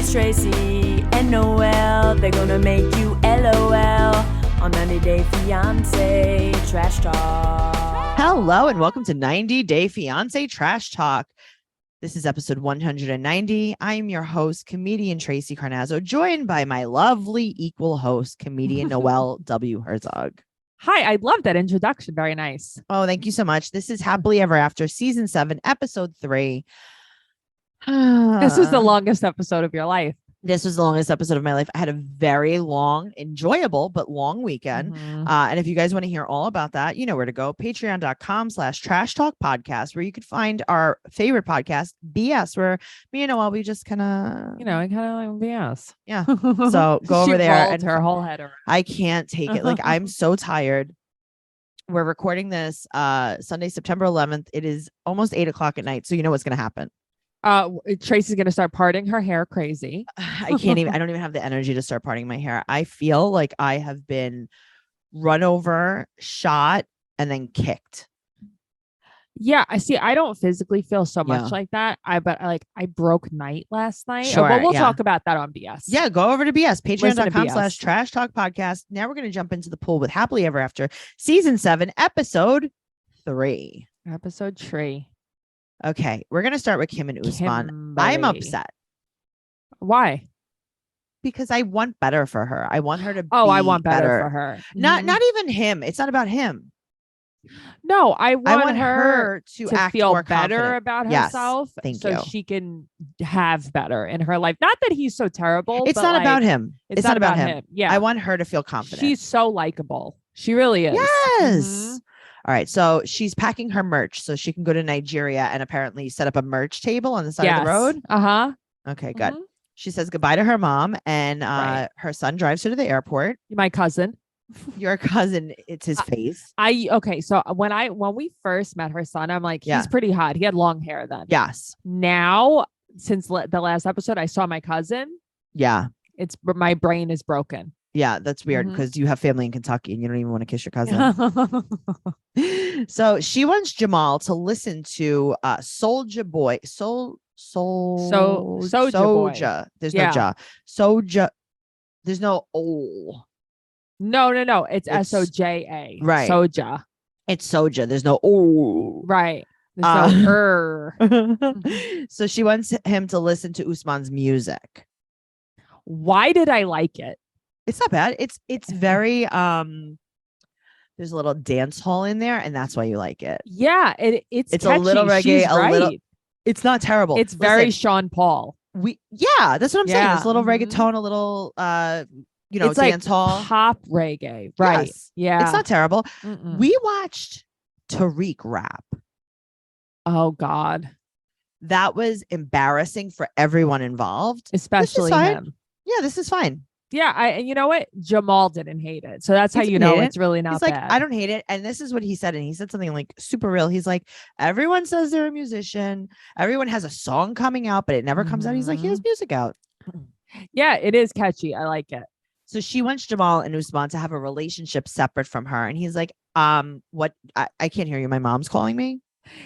It's Tracey and Noelle. They're gonna make you LOL on 90 Day Fiance Trash Talk. Hello and welcome to 90 Day Fiance Trash Talk. This is episode 190. I'm your host, comedian Tracey Carnazzo, joined by my lovely equal host, comedian Noelle W. Herzog. Hi, I love that introduction. Very nice. Oh, thank you so much. This is Happily Ever After, season 7, episode 3. This was the longest episode of your life. This was the longest episode of my life. I had a very long, enjoyable, but long weekend. And if you guys want to hear all about that, you know where to go. Patreon.com/Trash Talk Podcast, where you could find our favorite podcast, BS, where me and Noelle, we just kind of, I kind of like BS. Yeah. So go over there and her whole head around. I can't take it. Like, I'm so tired. We're recording this Sunday, September 11th. It is almost 8:00 at night. So you know what's going to happen. Tracy's going to start parting her hair crazy. I don't even have the energy to start parting my hair. I feel like I have been run over, shot, and then kicked. Yeah, I see. I don't physically feel so much like that. I broke night last night. Sure, but we'll talk about that on BS. Yeah, go over to BS, patreon.com/Trash Talk Podcast. Now we're going to jump into the pool with Happily Ever After, season 7, episode 3. Episode 3. Okay, we're going to start with Kim and Usman. Kimberly. I'm upset. Why? Because I want better for her. I want her to I want better for her. Not even him. It's not about him. No, I want her to act feel more better confident about Yes, herself thank so you. she can have better in her life. Not that he's so terrible. It's not about him. It's not about him. Yeah. I want her to feel confident. She's so likable. She really is. Yes. Mhm. All right. So she's packing her merch so she can go to Nigeria and apparently set up a merch table on the side of the road. Uh-huh. Okay, good. She says goodbye to her mom and her son drives her to the airport. My cousin. Your cousin, it's his face. Okay. So when we first met her son, I'm like, he's pretty hot. He had long hair then. Yes. Now, since the last episode, I saw my cousin. Yeah. My brain is broken. Yeah, that's weird because you have family in Kentucky and you don't even want to kiss your cousin. So she wants Jamal to listen to Soulja Boy. Soulja. There's no ja. Soulja. There's no O. No. It's SOJA. Right. Soja. It's Soja. There's no O. Right. There's no So she wants him to listen to Usman's music. Why did I like it? It's not bad. It's very there's a little dance hall in there, and that's why you like it. Yeah, it's catchy. A little reggae, She's a little. It's not terrible. It's very Sean Paul. That's what I'm saying. It's a little reggaeton, a little it's dance like hall, pop reggae, right? Yes. Yeah, it's not terrible. Mm-mm. We watched Tariq rap. Oh God, that was embarrassing for everyone involved, especially him. Yeah, this is fine. Yeah, and you know what? Jamal didn't hate it. So that's how you know it's really not He's like, bad. I don't hate it. And this is what he said. And he said something like super real. He's like, everyone says they're a musician. Everyone has a song coming out, but it never comes out. He's like, he has music out. Yeah, it is catchy. I like it. So she wants Jamal and Usman to have a relationship separate from her. And he's like, what? I can't hear you. My mom's calling me.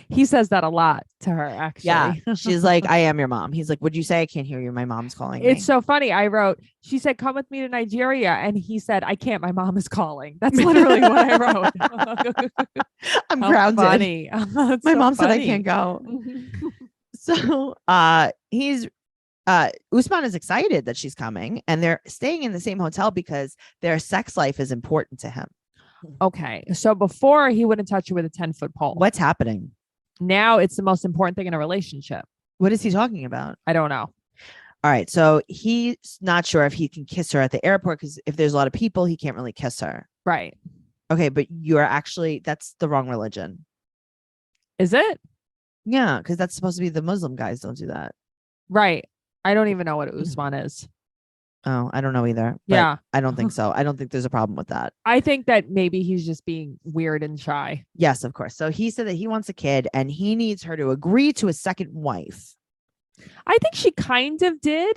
He says that a lot to her, actually. Yeah. She's like, I am your mom. He's like, would you say I can't hear you? My mom's calling me. It's so funny. I wrote, she said, come with me to Nigeria. And he said, I can't. My mom is calling. That's literally what I wrote. I'm grounded. Funny. My mom said I can't go. So Usman is excited that she's coming and they're staying in the same hotel because their sex life is important to him. Okay. So before he wouldn't touch you with a 10-foot pole. What's happening? Now it's the most important thing in a relationship. What is he talking about? I don't know. All right. So he's not sure if he can kiss her at the airport because if there's a lot of people, he can't really kiss her. Right. Okay. But that's the wrong religion. Is it? Yeah. Because that's supposed to be the Muslim guys don't do that. Right. I don't even know what Usman is. Oh, I don't know either. Yeah. I don't think so. I don't think there's a problem with that. I think that maybe he's just being weird and shy. Yes, of course. So he said that he wants a kid and he needs her to agree to a second wife. I think she kind of did.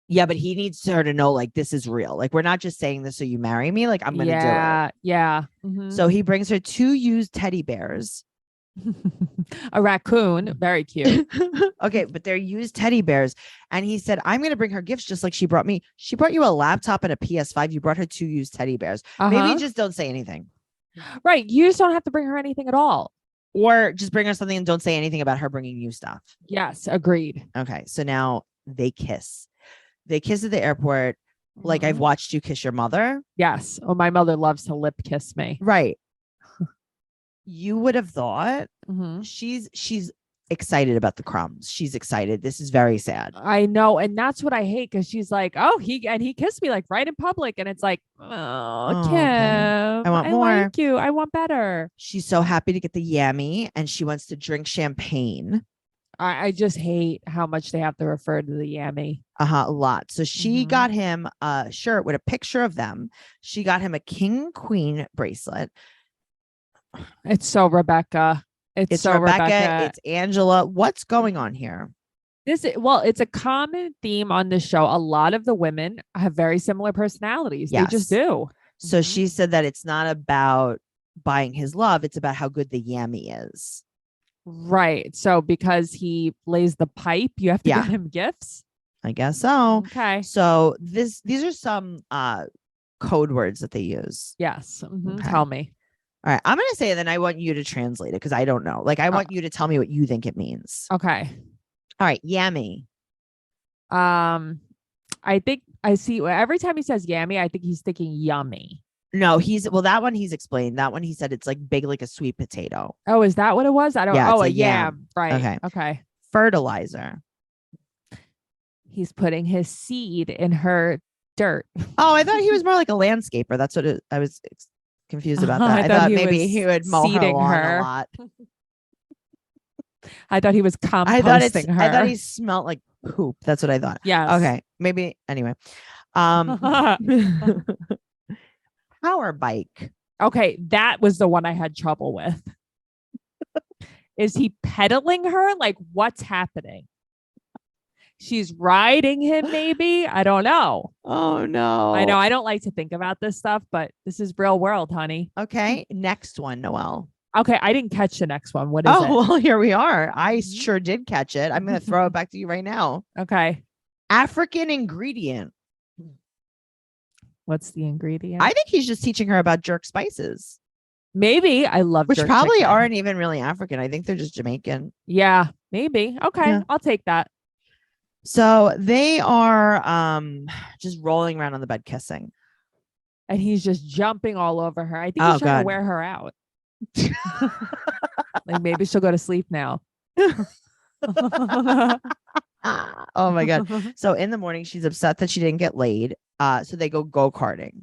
Yeah, but he needs her to know, like, this is real. Like, we're not just saying this so you marry me. Like, I'm going to do it. Yeah. Mm-hmm. So he brings her 2 used teddy bears A raccoon, very cute. Okay, but they're used teddy bears. And he said, I'm going to bring her gifts just like she brought me. She brought you a laptop and a PS5. You brought her 2 used teddy bears. Maybe just don't say anything. Right. You just don't have to bring her anything at all. Or just bring her something and don't say anything about her bringing you stuff. Yes, agreed. Okay, so now they kiss. They kiss at the airport. Like I've watched you kiss your mother. Yes. Oh, my mother loves to lip kiss me. Right. You would have thought Mm-hmm. she's excited about the crumbs. She's excited. This is very sad. I know. And that's what I hate because she's like, oh, he kissed me like right in public. And it's like, oh, Oh, Kim, okay. I want more. like you. I want better. She's so happy to get the yammy and she wants to drink champagne. I just hate how much they have to refer to the yammy. A lot. So she got him a shirt with a picture of them. She got him a king queen bracelet. It's so Rebecca. It's so Rebecca. It's Angela. What's going on here? It's a common theme on this show. A lot of the women have very similar personalities. Yes. They just do. So she said that it's not about buying his love. It's about how good the yammy is. Right. So because he lays the pipe, you have to get him gifts. I guess so. Okay. So these are some code words that they use. Yes. Okay. Tell me. All right. I'm going to say it, then I want you to translate it because I don't know. Like, I want you to tell me what you think it means. Okay. All right. Yammy. I think I see every time he says yammy, I think he's thinking yummy. No, that one he's explained. That one he said it's like big, like a sweet potato. Oh, is that what it was? I don't Yeah, oh, it's a a yam. Right. Okay. Okay. Fertilizer. He's putting his seed in her dirt. Oh, I thought he was more like a landscaper. That's what I was confused about that. I thought maybe he would mow her lawn a lot. I thought he was composting her. I thought he smelled like poop. That's what I thought. Yes. Okay. Maybe anyway. Power bike. Okay, that was the one I had trouble with. Is he pedaling her? Like, what's happening? She's riding him, maybe? I don't know. Oh, no. I know. I don't like to think about this stuff, but this is real world, honey. Okay. Next one, Noelle. Okay, I didn't catch the next one. What is it? Oh, well, here we are. I sure did catch it. I'm going to throw it back to you right now. Okay. African ingredient. What's the ingredient? I think he's just teaching her about jerk spices. Maybe. I love Which jerk probably chicken. aren't even really African. I think they're just Jamaican. Yeah, maybe. Okay, Yeah. I'll take that. So they are just rolling around on the bed kissing. And he's just jumping all over her. I think Oh, he's trying God. to wear her out. Like maybe she'll go to sleep now. Oh my God. So in the morning, she's upset that she didn't get laid. So they go-karting.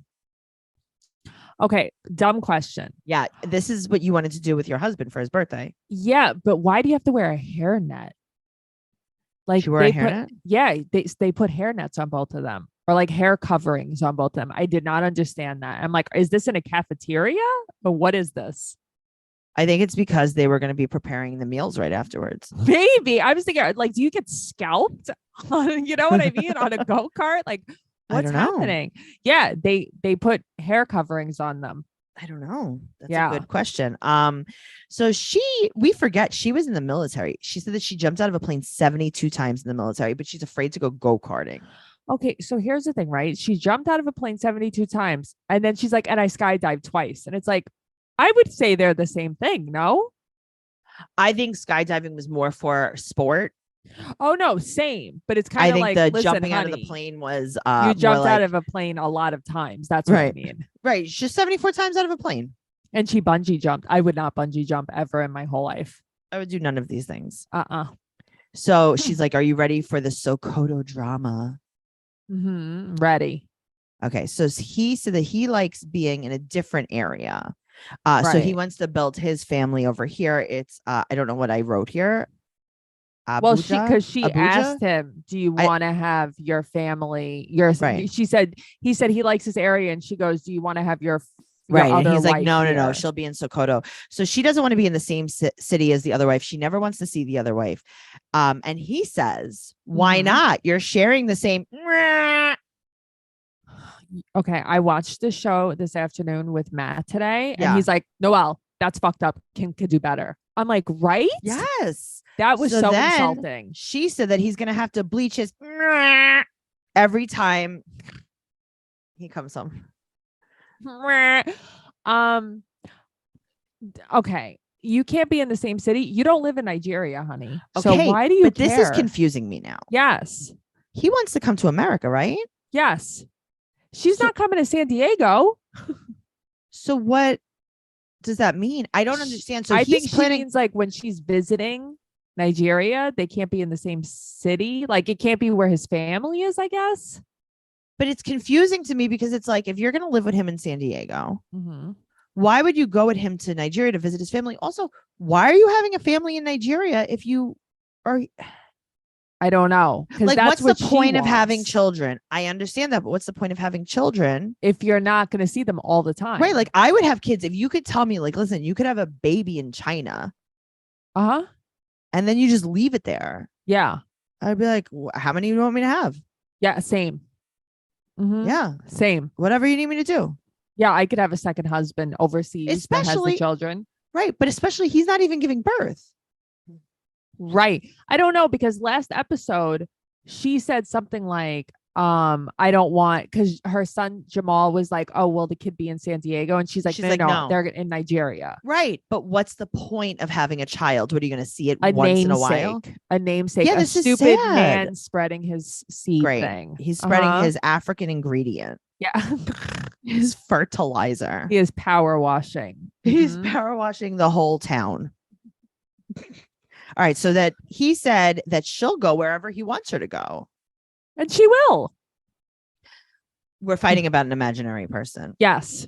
Okay, dumb question. Yeah, this is what you wanted to do with your husband for his birthday. Yeah, but why do you have to wear a hairnet? Like She wore a hairnet? Yeah, they put hairnets on both of them, or like hair coverings on both of them. I did not understand that. I'm like, is this in a cafeteria or what is this? I think it's because they were going to be preparing the meals right afterwards. Maybe I was thinking, like, do you get scalped? You know what I mean? On a go-kart, like. What's I don't know. happening? Yeah, they put hair coverings on them. I don't know. That's Yeah. a good question. So we forget she was in the military. She said that she jumped out of a plane 72 times in the military, but she's afraid to go-karting. Okay, so here's the thing, right? She jumped out of a plane 72 times, and then she's like, and I skydived twice. And it's like, I would say they're the same thing, no? I think skydiving was more for sport. Oh no, same. But it's kind I of think like the listen, jumping out of the honey, plane was you jumped more out like, of a plane a lot of times. That's what I Right. mean. right. Just 74 times out of a plane. And she bungee jumped. I would not bungee jump ever in my whole life. I would do none of these things. Hmm. So she's like, "Are you ready for the Sokoto drama?" Ready. Okay, so he said that he likes being in a different area. So he Right. wants to build his family over here. It's I don't know what I wrote here. Well, Abuja? she Abuja? asked him, "Do you want to have your family?" Right. She said he said he likes this area, and she goes, "Do you want to have your Right. And other he's like, wife no, here?" she'll be in Sokoto. So she doesn't want to be in the same city as the other wife. She never wants to see the other wife. And he says, why Mhm. not? You're sharing the same. Okay, I watched the show this afternoon with Matt today, and Yeah. he's like, "Noelle, that's fucked up. Kim could do better." I'm like, right? Yes. That was so then insulting. She said that he's going to have to bleach his every time he comes home. Okay. You can't be in the same city. You don't live in Nigeria, honey. Okay, so why do you but care? this is confusing me now. Yes. He wants to come to America, right? Yes. She's not coming to San Diego. So what does that mean? I don't understand. So I he's think planning. she means like when she's visiting Nigeria, they can't be in the same city. Like it can't be where his family is, I guess. But it's confusing to me because it's like, if you're going to live with him in San Diego, Mm-hmm. why would you go with him to Nigeria to visit his family? Also, why are you having a family in Nigeria if you are? I don't know. Like, that's what's the what point she of having wants. children? I understand that, but what's the point of having children If you're not going to see them all the time? Right. Like, I would have kids if you could tell me, like, listen, you could have a baby in China Uh-huh. and then you just leave it there. Yeah. I'd be like, how many do you want me to have? Yeah. Same. Mm-hmm. Yeah. Same. Whatever you need me to do. Yeah. I could have a second husband overseas that has Especially- the children. Right. But especially he's not even giving birth. Right. I don't know, because last episode she said something like, I don't want, because her son Jamal was like, oh, will the kid be in San Diego? And she's like, no, they're in Nigeria. Right. But what's the point of having a child? What are you going to see it A once in a while? namesake. A namesake. Yeah, a this is stupid sad. man spreading his seed Great. thing. He's spreading Uh-huh. his African ingredient, Yeah. his fertilizer. He is power washing. He's Mhm. power washing the whole town. All right. So that he said that she'll go wherever he wants her to go. And she will. We're fighting about an imaginary person. Yes.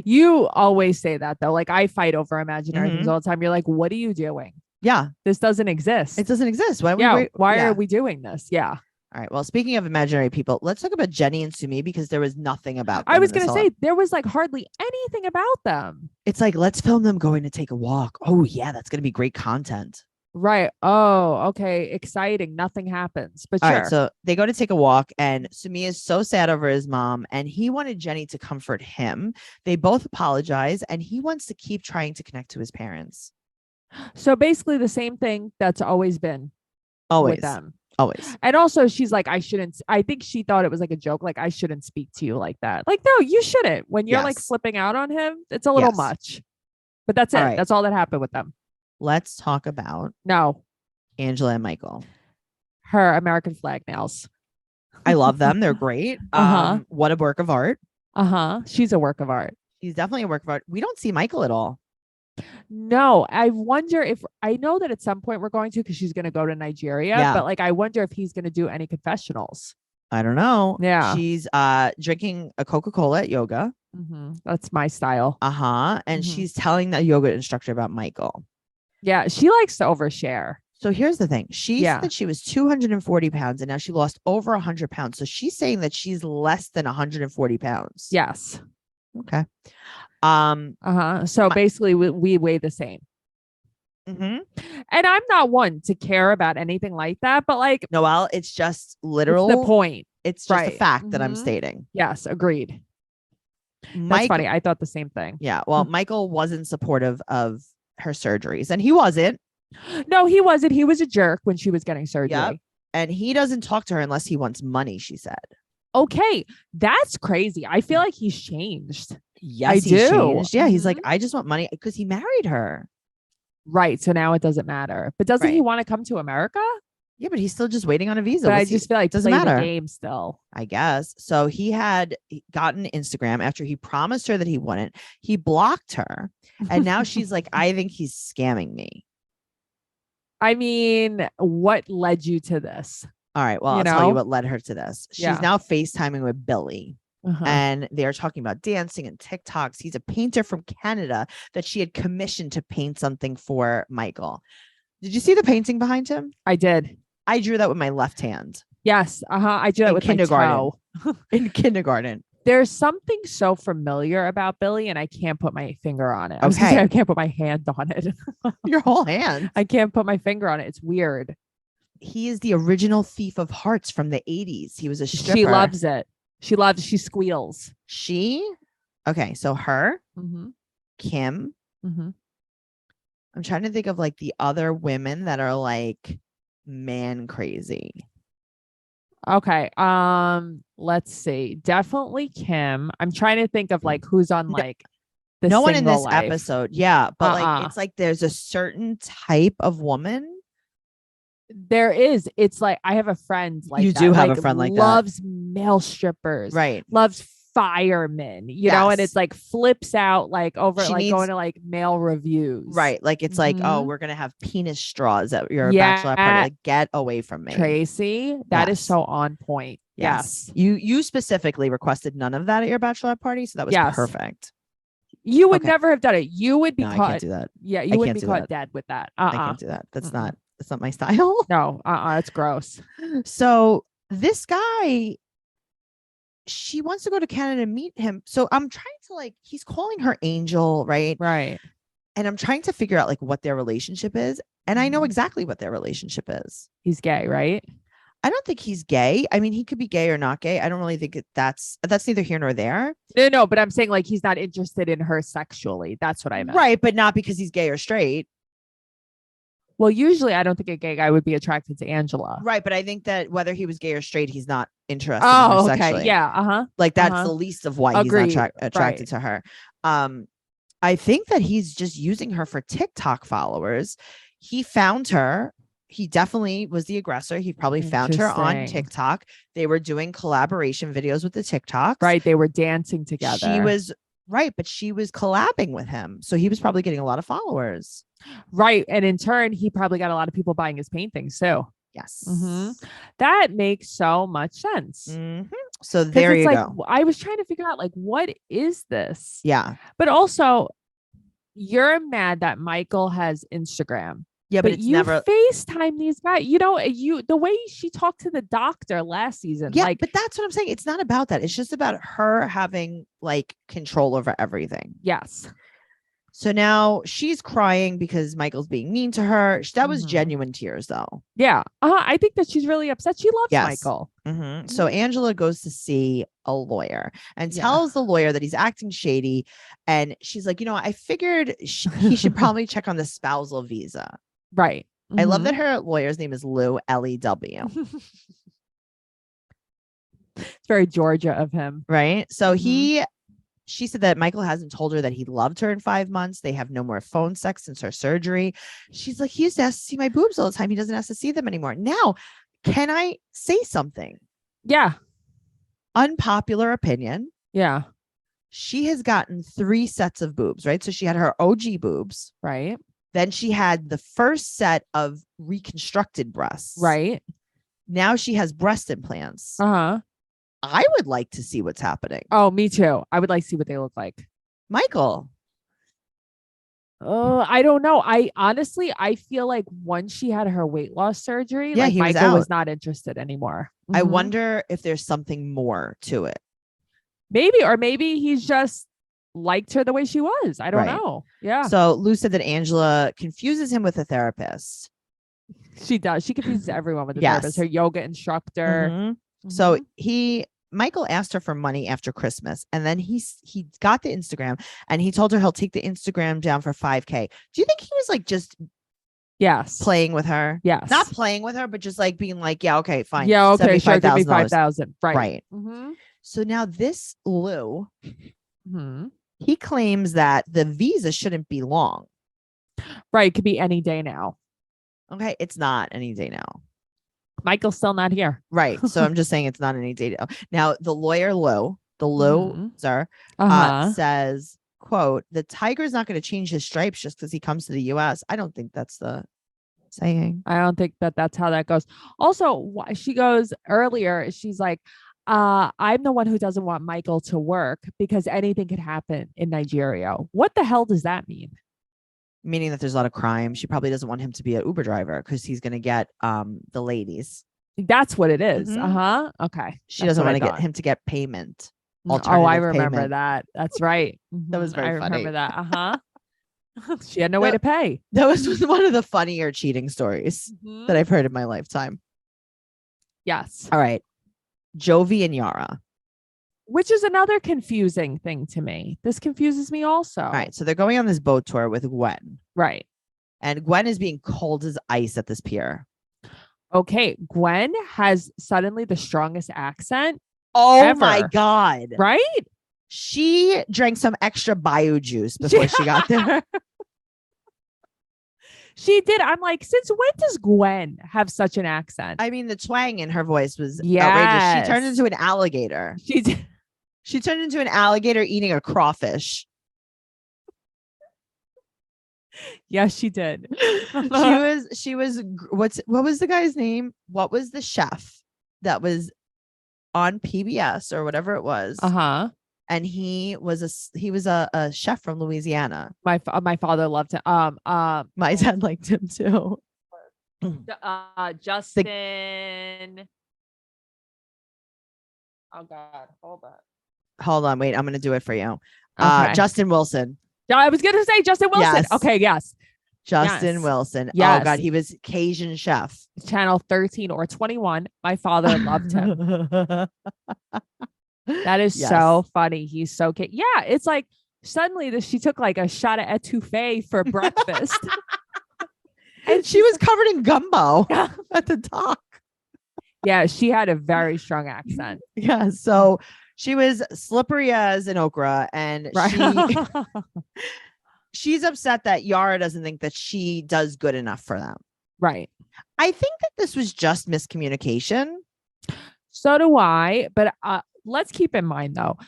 You always say that though. Like I fight over imaginary things Mhm. all the time. You're like, what are you doing? Yeah. This doesn't exist. It doesn't exist. Why? Why are we doing this? Yeah. All right. Well, speaking of imaginary people, let's talk about Jenny and Sumi because there was nothing about them. I was in this going to whole- say there was like hardly anything about them. It's like, let's film them going to take a walk. Oh, yeah. That's going to be great content. Right. Oh, okay. Exciting. Nothing happens. But All sure. right. So they go to take a walk and Sumi is so sad over his mom and he wanted Jenny to comfort him. They both apologize and he wants to keep trying to connect to his parents. So basically the same thing that's always been Always. with them. Always. And also she's like, I think she thought it was like a joke. Like I shouldn't speak to you like that. Like, no, you shouldn't. When you're like Yes. flipping out on him, it's a little Yes. much, but that's it. All right. That's all that happened with them. Let's talk about No, Angela and Michael. her American flag nails. I love them. They're great. Uh-huh. What a work of art. Uh-huh. She's a work of art. She's definitely a work of art. We don't see Michael at all. No, I wonder if I know that at some point we're going to, because she's going to go to Nigeria, Yeah. but like, I wonder if he's going to do any confessionals. I don't know. Yeah. She's drinking a Coca-Cola at yoga. That's my style. Uh-huh. And Mhm. she's telling the yoga instructor about Michael. Yeah. She likes to overshare. So here's the thing. She Yeah. said she was 240 pounds and now she lost over 100 pounds. So she's saying that she's less than 140 pounds. Yes. Okay. So basically we weigh the same. Mhm. And I'm not one to care about anything like that, but like Noelle, it's just literal. it's the point. It's just a Right. fact that I'm Mhm. stating. Yes. Agreed. That's Mike, funny. I thought the same thing. yeah. Well, Michael wasn't supportive of her surgeries and he wasn't. No, he wasn't. He was a jerk when she was getting surgery. Yep. And he doesn't talk to her unless he wants money, she said. Okay. That's crazy. I feel like he's changed. Yes, I he do. changed. Yeah, he's like, Mhm. I just want money because he married her. Right. So now it doesn't matter. But doesn't he Right. want to come to America? Yeah, but he's still just waiting on a visa. But I We'll see. just feel like doesn't play the matter. game still. I guess. So he had gotten Instagram after he promised her that he wouldn't. He blocked her. And now she's like, I think he's scamming me. I mean, what led you to this? All right. Well, You I'll tell you know? what led her to this. She's Yeah. now FaceTiming with Billy. Uh-huh. And they're talking about dancing and TikToks. He's a painter from Canada that she had commissioned to paint something for Michael. Did you see the painting behind him? I did. I drew that with my left hand Yes. I do that In with kindergarten. my toe. in kindergarten. There's something so familiar about Billy, and I can't put my finger on it. I was gonna Okay. say I can't put my hand on it. Your whole hand. I can't put my finger on it. It's weird. He is the original thief of hearts from the 80s. He was a stripper. She loves it. She squeals. She? Okay, so her, Mm-hmm. Kim, Mm-hmm. I'm trying to think of like the other women that are like man crazy. Okay. Let's see. Definitely Kim. I'm trying to think of like who's on like the No one in single this life. episode. Yeah. But like, Uh-uh. it's like there's a certain type of woman. There is. It's like I have a friend like You that. do have like, a friend like that. loves male strippers. Right. Loves firemen, you know, and Yes. it's like flips out like over She like needs- going to like male reviews. Right. Like it's like, oh, Mhm. we're gonna have penis straws at your Yeah. bachelorette party. Like, get away from me. Tracy, that is Yes. so on point. Yes. You specifically requested none of that at your bachelorette party, so that was Yes. perfect. You would Okay. never have done it. You would be No, I caught. can't do that. Yeah, I you would can't be do caught that. dead with that. I can't do that. That's not my style. No, it's gross. So this guy, she wants to go to Canada and meet him. So I'm trying to like, he's calling her Angel, right? Right. And I'm trying to figure out like what their relationship is. And I know Mhm. exactly what their relationship is. He's gay, right? I don't think he's gay. I mean, he could be gay or not gay. I don't really think that's neither here nor there. No, but I'm saying like he's not interested in her sexually. That's what I meant. Right. But not because he's gay or straight. Well, usually I don't think a gay guy would be attracted to Angela. Right. But I think that whether he was gay or straight, he's not interested in her Oh, okay. sexually. Yeah. Uh-huh. Like that's Uh-huh. the least of why Agreed. he's not attracted Right. to her. I think that he's just using her for TikTok followers. He found her. He definitely was the aggressor. He probably found her on Interesting. TikTok. They were doing collaboration videos with the TikToks. Right. They were dancing together. She was right, but she was collabing with him. So he was probably getting a lot of followers. right. And in turn, he probably got a lot of people buying his paintings too. Yes. Mhm. That makes so much sense. Mhm. So 'Cause there it's you like, go. I was trying to figure out like, what is this? Yeah. But also, you're mad that Michael has Instagram. Yeah, but But it's you never. FaceTime these guys. You know, the way she talked to the doctor last season. Yeah, like, but that's what I'm saying. It's not about that. It's just about her having like control over everything. yes. So now she's crying because Michael's being mean to her. That was Mhm. genuine tears, though. Yeah. I think that she's really upset. She loves Yes. Michael. So Angela goes to see a lawyer and Yeah. tells the lawyer that he's acting shady. And she's like, I figured he should probably check on the spousal visa. Right. I love that her lawyer's name is Lou, L-E-W. It's very Georgia of him. Right. So Mhm. she said that Michael hasn't told her that he loved her in 5 months. They have no more phone sex since her surgery. She's like, he used to ask to see my boobs all the time. He doesn't have to see them anymore. Now, can I say something? Yeah. Unpopular opinion. Yeah. She has gotten 3 sets of boobs, right? So she had her OG boobs. Right. Then she had the first set of reconstructed breasts. Right. Now she has breast implants. Uh-huh. I would like to see what's happening. Oh, me too. I would like to see what they look like. Michael. I don't know. I feel like once she had her weight loss surgery, Yeah, like he was Michael was out. not interested anymore. I Mhm. wonder if there's something more to it. Maybe he's just liked her the way she was. I don't Right. know. Yeah, So Lou said that Angela confuses him with a therapist. she does. She confuses everyone with the Yes. therapist, her yoga instructor. Mhm. So Mhm. Michael asked her for money after Christmas, and then he got the Instagram, and he told her he'll take the Instagram down for $5K. Do you think he was like just Yes. playing with her? Yes. Not playing with her, but just like being like, yeah, okay, fine. Yeah. Okay. Sure. Give me $75,000. 5,000. Right. Right. Mm-hmm. So now this Lou, Mm-hmm. he claims that the visa shouldn't be long. Right. Could be any day now. Okay, it's not any day now. Michael's still not here. Right. So I'm just saying it's not any day now. Now the lawyer Lou, the loser, Uh-huh. says, quote, the tiger's not going to change his stripes just because he comes to the US. I don't think that's the saying. I don't think that's how that goes. Also, she goes earlier, she's like, I'm the one who doesn't want Michael to work because anything could happen in Nigeria. What the hell does that mean? Meaning that there's a lot of crime. She probably doesn't want him to be an Uber driver because he's going to get the ladies. That's what it is. Mhm. Uh-huh. Okay. She doesn't want to get him to get payment. Oh, I alternative remember And Gwen is being cold as ice at this pier. Okay, Gwen has suddenly the strongest accent. Oh my God. Right? She drank some extra bio juice before she got there. She did. I'm like, since when does Gwen have such an accent? I mean, the twang in her voice was outrageous. She turned into an alligator. She did. She turned into an alligator eating a crawfish. Yes, she did. She was what was the guy's name? What was the chef that was on PBS or whatever it was? And he was a chef from Louisiana. My father loved him. My dad liked him too. Justin. Oh God, hold on, wait, I'm gonna do it for you. Okay. Justin Wilson. I was gonna say Justin Wilson. Yes. Okay, yes. Justin Wilson. Yes. Oh God, he was Cajun chef. Channel 13 or 21. My father loved him. That is so funny. He's so cute. Yeah, it's like suddenly she took like a shot of etouffee for breakfast. And she was covered in gumbo at the dock. Yeah, she had a very strong accent. Yeah, so she was slippery as an okra, and she's upset that Yara doesn't think that she does good enough for them. Right. I think that this was just miscommunication. So do I, but let's keep in mind though,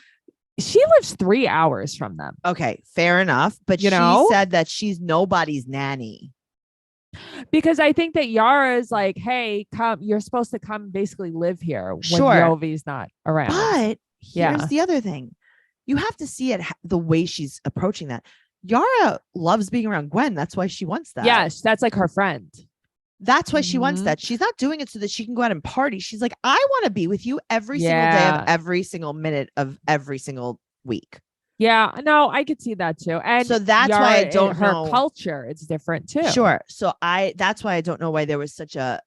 she lives 3 hours from them. Okay, fair enough. But she said that she's nobody's nanny. Because I think that Yara is like, hey, come, you're supposed to come basically live here when Jovi's not around. But here's the other thing. You have to see it the way she's approaching that. Yara loves being around Gwen. That's why she wants that. Yes, that's like her friend. That's why she wants that. She's not doing it so that she can go out and party. She's like, I want to be with you every single day of every single minute of every single week. Yeah, no, I could see that too. And so that's why I don't know. Her culture, it's different too. Sure. So that's why I don't know why there was such a,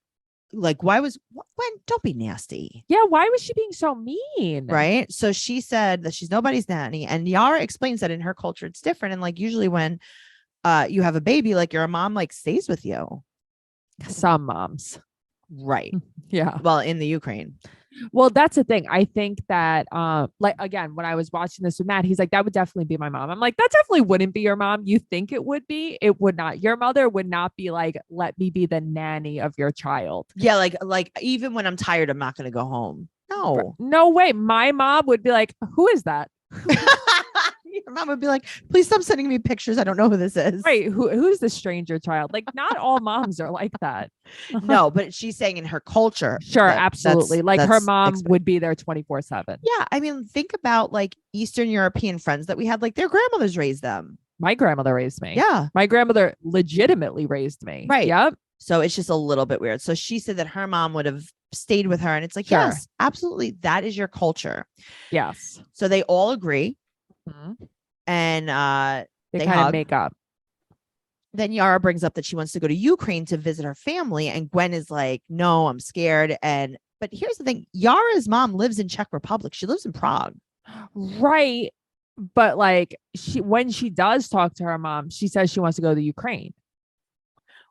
like, why was Gwen, don't be nasty. Yeah, why was she being so mean? Right. So she said that she's nobody's nanny. And Yara explains that in her culture, it's different. And like, usually when you have a baby, like your mom like stays with you. Some moms. Right. Yeah. Well, in the Ukraine. Well, that's the thing. I think that, like, again, when I was watching this with Matt, he's like, that would definitely be my mom. I'm like, that definitely wouldn't be your mom. You think it would be? It would not. Your mother would not be like, let me be the nanny of your child. Yeah. Like even when I'm tired, I'm not going to go home. No. No way. My mom would be like, who is that? Your mom would be like, please stop sending me pictures. I don't know who this is. Right. Who's the stranger child? Like, not all moms are like that. No, but she's saying in her culture. Sure. Absolutely. Like her mom would be there 24/7. Yeah. I mean, think about like Eastern European friends that we had, like their grandmothers raised them. My grandmother raised me. Yeah. My grandmother legitimately raised me. Right. Yep. So it's just a little bit weird. So she said that her mom would have stayed with her. And it's like, Sure. yes, absolutely. That is your culture. Yes. So they all agree. Mm-hmm. And they kind of make up. Then Yara brings up that she wants to go to Ukraine to visit her family. And Gwen is like, no, I'm scared. But here's the thing. Yara's mom lives in Czech Republic. She lives in Prague. Right. But like when she does talk to her mom, she says she wants to go to Ukraine.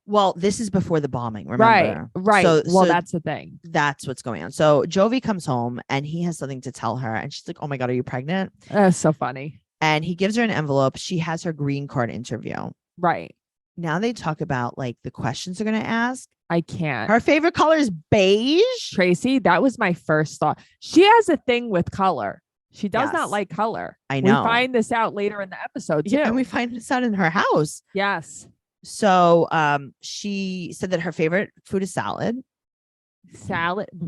Well, this is before the bombing, remember? Right. So that's the thing. That's what's going on. So Jovi comes home and he has something to tell her. And she's like, oh my God, are you pregnant? That's so funny. And he gives her an envelope. She has her green card interview. Right. Now they talk about like the questions they're going to ask. I can't. Her favorite color is beige. Tracy, that was my first thought. She has a thing with color. She does Yes. not like color. I know. We find this out later in the episode too. Yeah, and we find this out in her house. Yes. So she said that her favorite food is salad.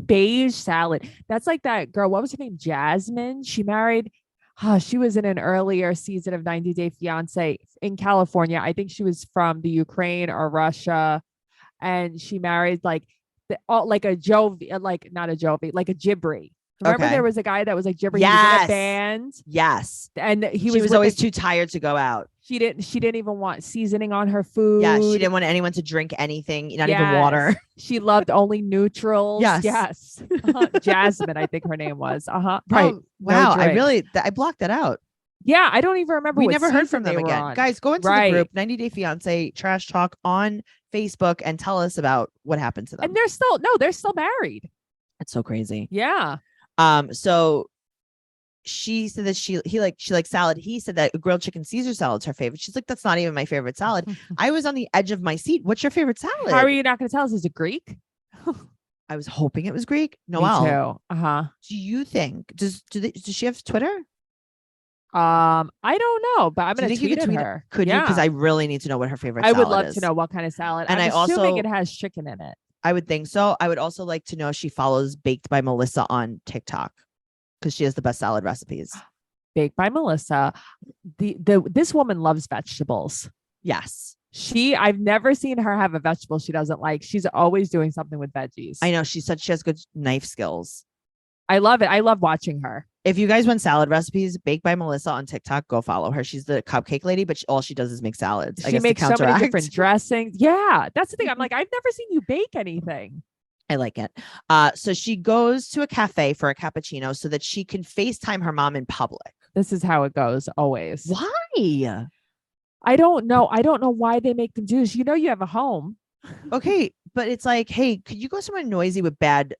Beige salad. That's like that girl. What was her name? Jasmine. She married. She was in an earlier season of 90 Day Fiance in California. I think she was from the Ukraine or Russia. And she married like a Jovi, like not a Jovi, like a Jibri. Remember there was a guy that was like Jibri. Yes. He was in a band. Yes. And she was always too tired to go out. She didn't even want seasoning on her food. Yeah. She didn't want anyone to drink anything, not even water. She loved only neutrals. Yes. Jasmine, I think her name was. Right. Wow. I blocked that out. Yeah, I don't even remember. We what never heard from season them they were again. on. Guys, go into the Right. group 90 Day Fiance Trash Talk on Facebook and tell us about what happened to them. And they're still married. It's so crazy. Yeah. So she said that she likes salad. He said that grilled chicken Caesar salad's her favorite. She's like, that's not even my favorite salad. I was on the edge of my seat. What's your favorite salad? How are you not going to tell us? Is it Greek? I was hoping it was Greek. Me Noelle, too. Uh-huh. do you think does she have Twitter? I don't know, but I'm Do you going to think you tweet could at tweet her. Could you? Because I really need to know what her favorite I salad would love is. to know what kind of salad. And I'm I assuming also- it has chicken in it. I would think so. I would also like to know if she follows Baked by Melissa on TikTok because she has the best salad recipes. Baked by Melissa. This woman loves vegetables. Yes. I've never seen her have a vegetable she doesn't like. She's always doing something with veggies. I know. She has good knife skills. I love it. I love watching her. If you guys want salad recipes, Baked by Melissa on TikTok, go follow her. She's the cupcake lady, but all she does is make salads. She makes so many different dressings. Yeah, that's the thing. I'm like, I've never seen you bake anything. I like it. So she goes to a cafe for a cappuccino so that she can FaceTime her mom in public. This is how it goes always. Why? I don't know. I don't know why they make them do this. You know, you have a home. Okay, but it's like, hey, could you go somewhere noisy with bad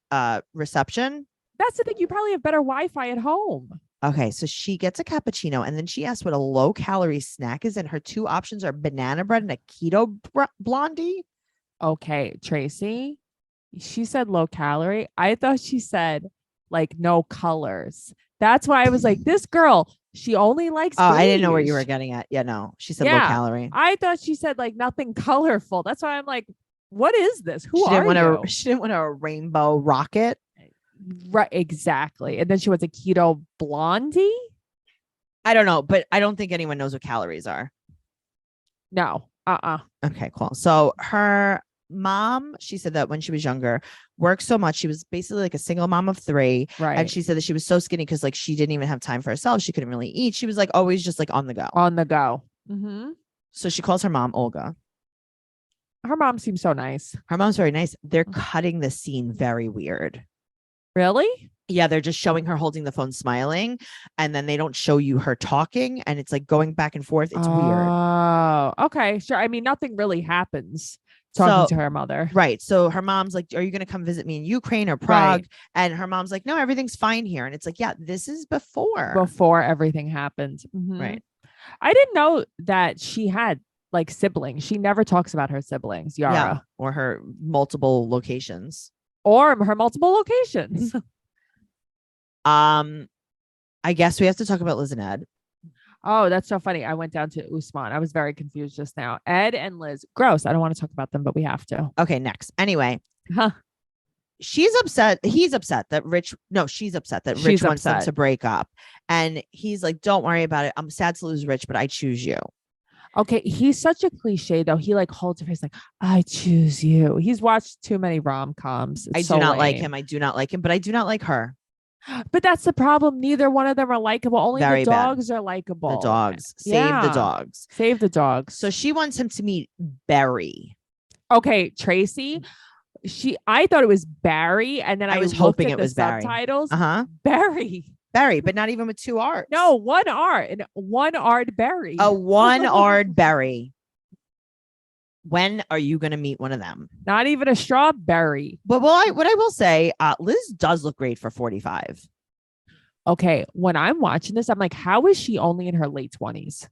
reception? That's the thing. You probably have better Wi-Fi at home. Okay, so she gets a cappuccino and then she asks what a low-calorie snack is, and her two options are banana bread and a keto blondie. Okay, Tracey. She said low calorie. I thought she said like no colors. That's why I was like, this girl, she only likes. Oh, I didn't know where you beige. were getting at. Yeah, no, she said Yeah. low calorie. I thought she said like nothing colorful. That's why I'm like, what is this? Who She are didn't you? want she didn't want a rainbow rocket. Right, exactly. And then she was a keto blondie. I don't know, but I don't think anyone knows what calories are. No. Okay, cool. So her mom, she said that when she was younger, worked so much. She was basically like a single mom of 3. Right. And she said that she was so skinny because like she didn't even have time for herself. She couldn't really eat. She was like always just like on the go. On the go. Mm-hmm. So she calls her mom Olga. Her mom seems so nice. Her mom's very nice. They're cutting the scene very weird. Really? Yeah, they're just showing her holding the phone smiling, and then they don't show you her talking, and it's like going back and forth. It's weird. Oh, okay. Sure. I mean, nothing really happens talking to her mother. Right. So her mom's like, are you going to come visit me in Ukraine or Prague? Right. And her mom's like, no, everything's fine here. And it's like, yeah, this is before everything happened. Mm-hmm. Right. I didn't know that she had like siblings. She never talks about her siblings, Yara. Yeah, or her multiple locations. Or her multiple locations. I guess we have to talk about Liz and Ed. Oh, that's so funny. I went down to Usman. I was very confused just now. Ed and Liz. Gross. I don't want to talk about them, but we have to. Okay, next. Anyway. Huh. She's upset. She's upset that Rich wants them to break up. And he's like, don't worry about it. I'm sad to lose Rich, but I choose you. Okay, he's such a cliche though. He like holds her face like, I choose you. He's watched too many rom-coms. I do not like him. I do not like him, but I do not like her. But that's the problem. Neither one of them are likable. Only Very the dogs are likable. The dogs. Save the dogs. Save the dogs. So she wants him to meet Barry. Okay, Tracey. I thought it was Barry, and then I was hoping it was Barry. Subtitles. Barry, but not even with 2 R's. No, 1 R and 1 R'd Barry. A 1 R'd Barry. When are you going to meet one of them? Not even a strawberry. But what I will say, Liz does look great for 45. Okay, when I'm watching this, I'm like, how is she only in her late 20s?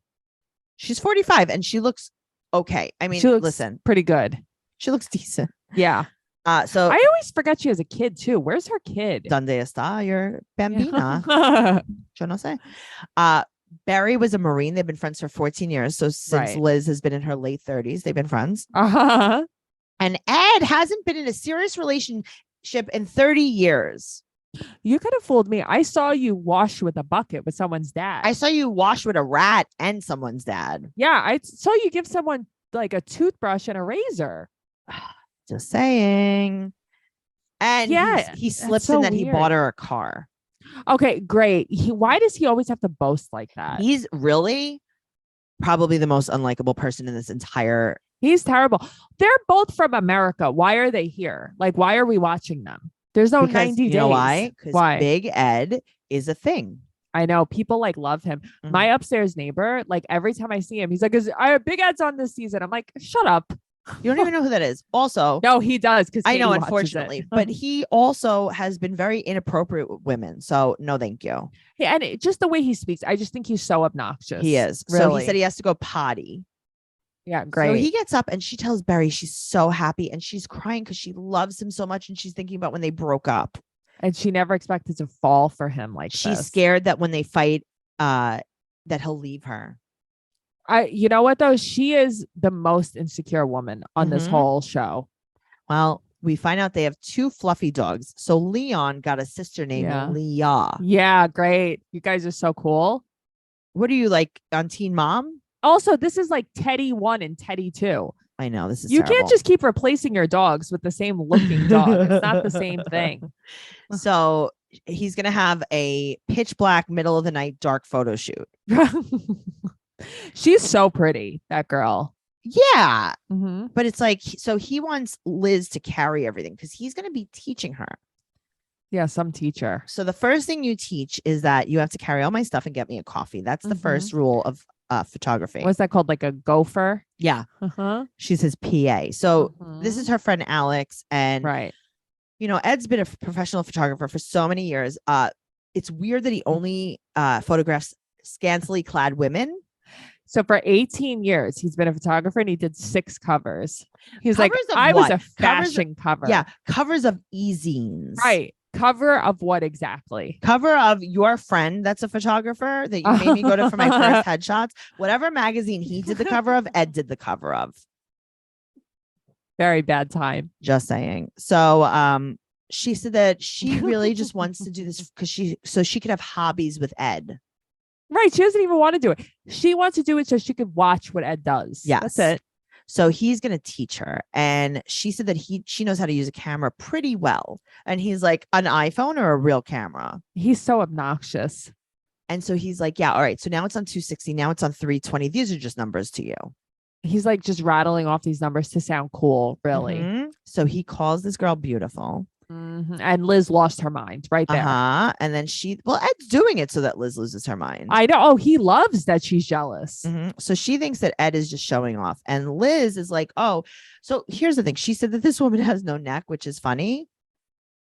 She's 45 and she looks okay. I mean, listen, pretty good. She looks decent. Yeah. So I always forget she has a kid too. Where's her kid? Donde está your bambina? Yo no sé. Barry was a Marine. They've been friends for 14 years. So since Liz has been in her late 30s, they've been friends. Uh-huh. And Ed hasn't been in a serious relationship in 30 years. You could have fooled me. I saw you wash with a bucket with someone's dad. I saw you wash with a rat and someone's dad. Yeah, I saw you give someone like a toothbrush and a razor. Just saying. And yeah, he slips in that he bought her a car. Okay, great. Why does he always have to boast like that? He's really probably the most unlikable person in this entire. He's terrible. They're both from America. Why are they here? Like, why are we watching them? There's no 90 days. You know why? Because Big Ed is a thing. I know people like love him. My upstairs neighbor, like every time I see him, he's like, I have Big Ed's on this season. I'm like, shut up. You don't even know who that is. Also, No, he does because I know, unfortunately, but he also has been very inappropriate with women. So no, thank you. Yeah, and just the way he speaks, I just think he's so obnoxious. He is. Really. So he said he has to go potty. Yeah, great. So he gets up and she tells Barry she's so happy and she's crying because she loves him so much and she's thinking about when they broke up. And she never expected to fall for him like she's this. Scared that when they fight, that he'll leave her. You know what though? She is the most insecure woman on this whole show. Well, we find out they have 2 fluffy dogs. So Leon got a sister named Leah. Yeah, great. You guys are so cool. What are you like on Teen Mom? Also, this is like Teddy 1 and Teddy 2. I know this is. You terrible. can't just keep replacing your dogs with the same looking dog. It's not the same thing. So he's gonna have a pitch black, middle of the night, dark photo shoot. She's so pretty, that girl. Yeah, but it's like, so he wants Liz to carry everything because he's gonna be teaching her. Yeah, some teacher. So the first thing you teach is that you have to carry all my stuff and get me a coffee. That's the first rule of photography. What's that called? Like a gopher? Yeah. She's his PA. So this is her friend Alex. And, you know, Ed's been a professional photographer for so many years. It's weird that he only photographs scantily clad women. So for 18 years, he's been a photographer and he did 6 covers. He's covers like, of I what? was a fashion cover. Yeah. Covers of e-zines. Right. Cover of what exactly? Cover of your friend that's a photographer that you made me go to for my first headshots. Whatever magazine he did the cover of, Ed did the cover of. Very bad time. Just saying. So she said that she really just wants to do this because she could have hobbies with Ed. Right. She doesn't even want to do it. She wants to do it so she could watch what Ed does. Yes. That's it. So he's going to teach her. And she said that she knows how to use a camera pretty well. And he's like, an iPhone or a real camera? He's so obnoxious. And so he's like, yeah, all right. So now it's on 260. Now it's on 320. These are just numbers to you. He's like just rattling off these numbers to sound cool, really. So he calls this girl beautiful. And Liz lost her mind right there. And then Ed's doing it so that Liz loses her mind. I know. Oh, he loves that she's jealous. So she thinks that Ed is just showing off. And Liz is like, oh, so here's the thing. She said that this woman has no neck, which is funny.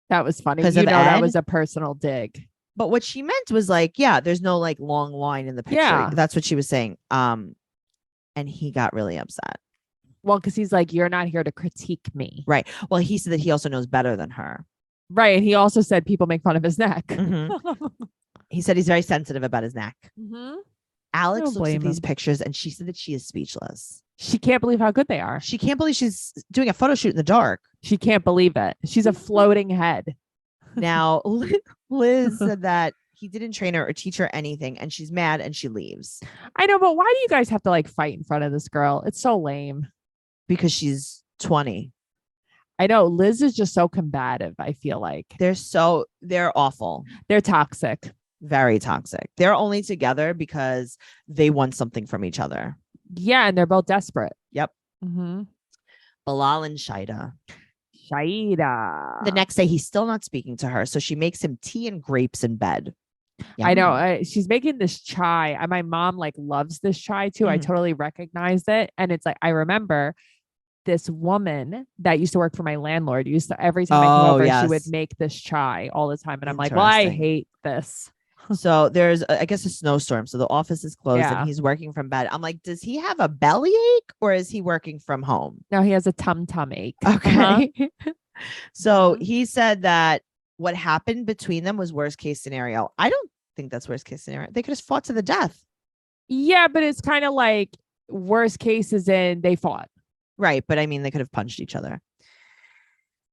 That was funny. You know, that was a personal dig. But what she meant was like, yeah, there's no like long line in the picture. Yeah. That's what she was saying. And he got really upset. Well, because he's like, you're not here to critique me. Right. Well, he said that he also knows better than her. Right. And he also said people make fun of his neck. He said he's very sensitive about his neck. Alex looks at these pictures and she said that she is speechless. She can't believe how good they are. She can't believe she's doing a photo shoot in the dark. She can't believe it. She's a floating head. Now, Liz said that he didn't train her or teach her anything and she's mad and she leaves. I know, but why do you guys have to like fight in front of this girl? It's so lame. Because she's 20. I know. Liz is just so combative, I feel like. They're awful. They're toxic. Very toxic. They're only together because they want something from each other. Yeah, and they're both desperate. Yep. Bilal and Shaida. The next day, he's still not speaking to her. So she makes him tea and grapes in bed. I know. She's making this chai. My mom like loves this chai too. I totally recognized it. And it's like, I remember this woman that used to work for my landlord used to, every time I came over, she would make this chai all the time. And I'm like, well, I hate this. So there's, I guess, a snowstorm. So the office is closed and he's working from bed. I'm like, does he have a bellyache or is he working from home? No, he has a tum ache. Okay. So he said that what happened between them was worst case scenario. I don't think that's worst case scenario. They could have fought to the death. Yeah, but it's kind of like worst cases in they fought. Right. But I mean, they could have punched each other.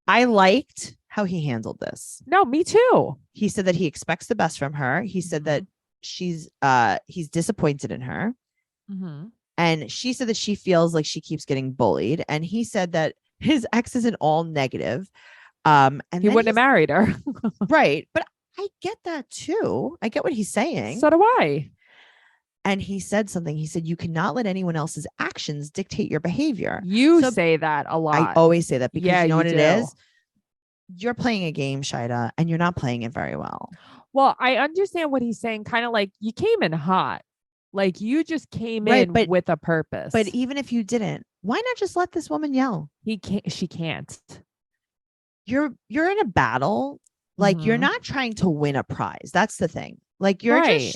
I liked how he handled this. No, me too. He said that he expects the best from her. He said that he's disappointed in her. And she said that she feels like she keeps getting bullied. And he said that his ex isn't all negative. And he wouldn't have married her. Right. But I get that too. I get what he's saying. So do I. And he said something. He said, you cannot let anyone else's actions dictate your behavior. You say that a lot. I always say that because you know what it is? you're playing a game, Shida, and you're not playing it very well. Well, I understand what he's saying. Kind of like you came in hot. Like you just came Right, in but- with a purpose. But even if you didn't, why not just let this woman yell? he can't. She can't. You're in a battle. Like you're Mhm. not trying to win a prize. That's the thing. Like you're Right.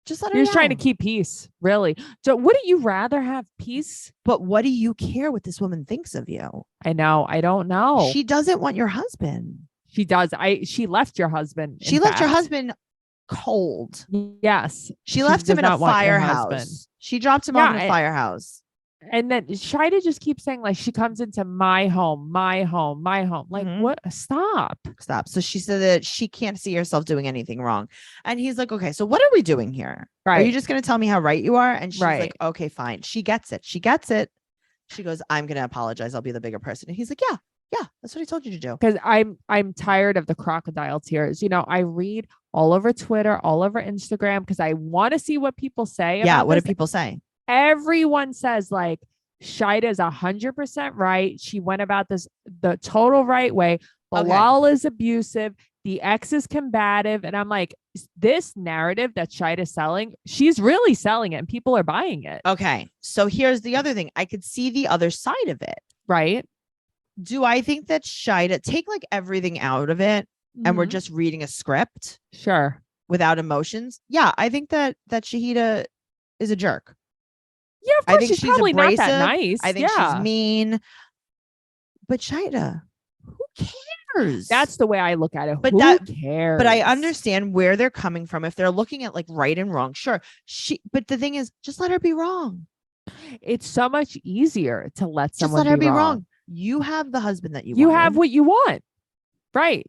just let her You're just trying to yell. keep peace, really. So, wouldn't you rather have peace? But what do you care what this woman thinks of you? I know. I don't know. She doesn't want your husband. She does. She left your husband. She in left your fact. husband cold. Yes. She left him does in a not want your husband. firehouse. She dropped him off in a Yeah, firehouse. And then Shida just keeps saying, like, she comes into my home, my home, my home. Like, Mhm. what? Stop. Stop. So she said that she can't see herself doing anything wrong. And he's like, okay, so what are we doing here? Right. Are you just going to tell me how right you are? And she's Right. like, okay, fine. She gets it. She gets it. She goes, I'm going to apologize. I'll be the bigger person. And he's like, yeah, that's what I told you to do. Because I'm tired of the crocodile tears. You know, I read all over Twitter, all over Instagram, because I want to see what people say. Yeah. about What do this. people say? Everyone says, like, Shida is 100% right. She went about this the total right way. Okay. Bilal is abusive. The ex is combative. And I'm like, this narrative that Shida's selling, she's really selling it and people are buying it. Okay. So here's the other thing. I could see the other side of it. Right. Do I think that Shida, take like everything out of it and we're Mhm. just reading a script Sure. without emotions? Yeah. I think that Shahida is a jerk. Yeah, of I course think she's she's probably not abrasive. that nice. I think yeah. she's mean. But Shida, who cares? That's the way I look at it. But Who that- cares? but I understand where they're coming from. If they're looking at like right and wrong, sure. But the thing is, just let her be wrong. It's so much easier to let Just someone let her be wrong. wrong. You have the husband that you You wanted. have what you want. Right.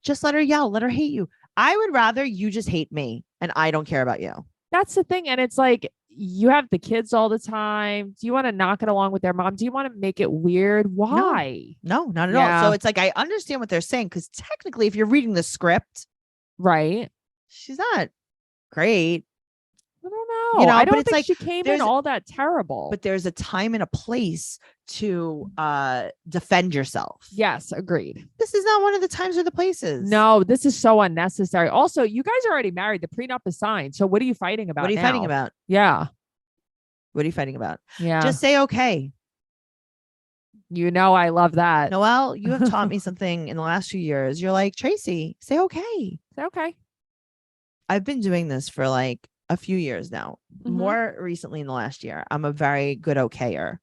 Just let her yell. Let her hate you. I would rather you just hate me and I don't care about you. That's the thing. And it's like, you have the kids all the time. Do you want to knock it along with their mom? Do you want to make it weird? Why? No, not at Yeah. all. So it's like I understand what they're saying because technically, if you're reading the script, Right. she's not great. I don't know. You know, I but don't it's think like, she came in there's- all that terrible. But there's a time and a place to defend yourself. yes, agreed. This is not one of the times or the places. No, this is so unnecessary. Also, you guys are already married. The prenup is signed. So what are you fighting about? What are you fighting now? about? Yeah. What are you fighting about? Yeah. Just say okay. you know, I love that. Noelle, you have taught me something in the last few years. You're like, Tracey, say okay. Okay. I've been doing this for like a few years now. Mhm. More recently in the last year. I'm a very good okayer.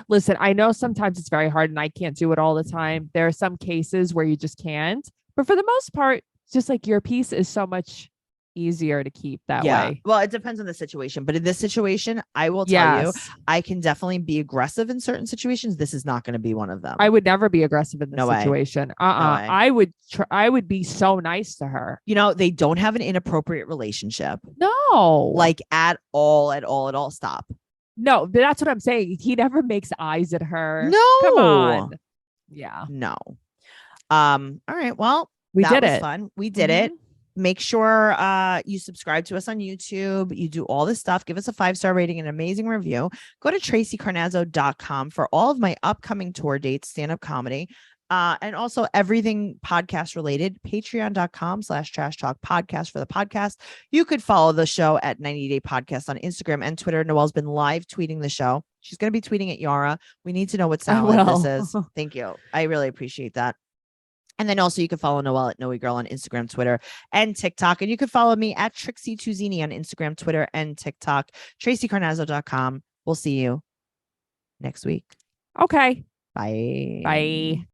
Listen, I know sometimes it's very hard and I can't do it all the time. There are some cases where you just can't. But for the most part, just like your piece is so much easier to keep that way. Well, it depends on the situation. But in this situation, I will tell you, Yes. I can definitely be aggressive in certain situations. This is not going to be one of them. I would never be aggressive in this No way. situation. way. I would I would be so nice to her. You know, they don't have an inappropriate relationship. No. Like at all. Stop. no, but that's what I'm saying. He never makes eyes at her. No. Come on. Yeah. No. All right. Well, We that did was it. fun. We did it. Mhm. Make sure you subscribe to us on YouTube. You do all this stuff. Give us a 5-star rating and an amazing review. Go to TraceyCarnazzo.com for all of my upcoming tour dates, stand-up comedy, and also everything podcast related. Patreon.com/Trash Talk Podcast for the podcast. You could follow the show at 90 Day Podcast on Instagram and Twitter. Noelle's been live tweeting the show. She's going to be tweeting at Yara. We need to know what sound will. this is. Thank you. I really appreciate that. And then also you can follow Noelle at Noe Girl on Instagram, Twitter, and TikTok. And you can follow me at Trixie Tuzini on Instagram, Twitter, and TikTok. TraceyCarnazzo.com. We'll see you next week. Okay. Bye. Bye.